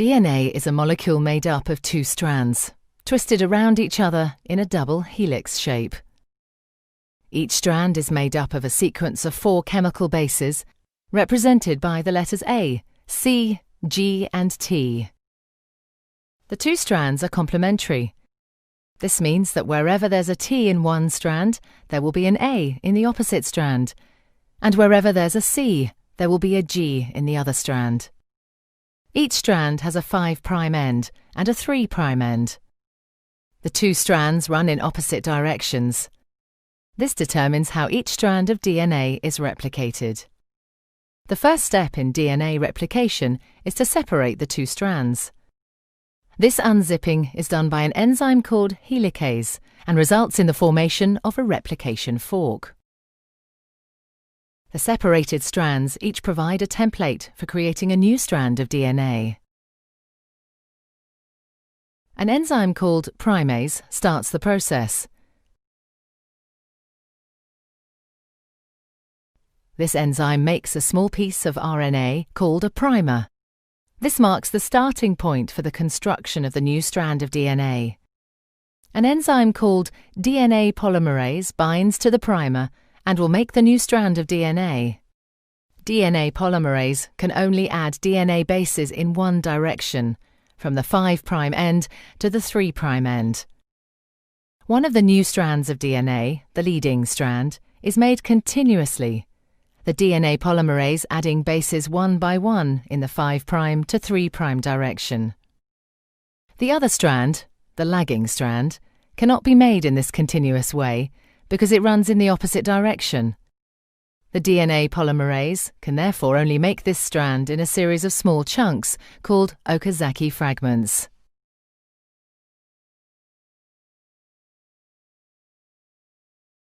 DNA is a molecule made up of two strands, twisted around each other in a double helix shape. Each strand is made up of a sequence of 4 chemical bases, represented by the letters A, C, G, and T. The two strands are complementary. This means that wherever there's a T in one strand, there will be an A in the opposite strand, and wherever there's a C, there will be a G in the other strand. Each strand has a 5' end and a 3' end. The two strands run in opposite directions. This determines how each strand of DNA is replicated. The first step in DNA replication is to separate the two strands. This unzipping is done by an enzyme called helicase and results in the formation of a replication fork. The separated strands each provide a template for creating a new strand of DNA. An enzyme called primase starts the process. This enzyme makes a small piece of RNA called a primer. This marks the starting point for the construction of the new strand of DNA. An enzyme called DNA polymerase binds to the primer and will make the new strand of DNA. DNA polymerase can only add DNA bases in one direction, from the 5' end to the 3' end. One of the new strands of DNA, the leading strand, is made continuously, the DNA polymerase adding bases one by one in the 5' to 3' direction. The other strand, the lagging strand, cannot be made in this continuous way because it runs in the opposite direction. The DNA polymerase can therefore only make this strand in a series of small chunks called Okazaki fragments.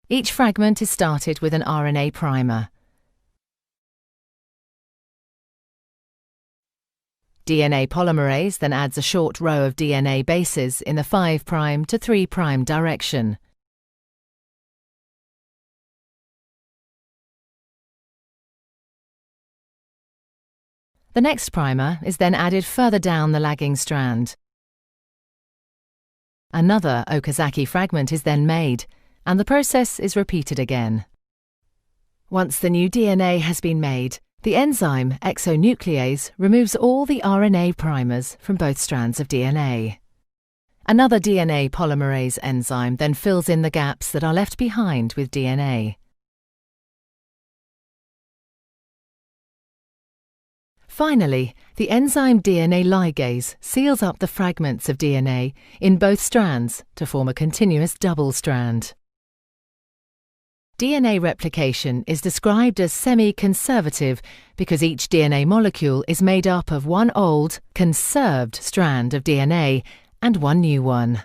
Each fragment is started with an RNA primer. DNA polymerase then adds a short row of DNA bases in the 5' to 3' direction. The next primer is then added further down the lagging strand. Another Okazaki fragment is then made, and the process is repeated again. Once the new DNA has been made, the enzyme exonuclease removes all the RNA primers from both strands of DNA. Another DNA polymerase enzyme then fills in the gaps that are left behind with DNA. Finally, the enzyme DNA ligase seals up the fragments of DNA in both strands to form a continuous double strand. DNA replication is described as semi-conservative because each DNA molecule is made up of one old, conserved strand of DNA and one new one.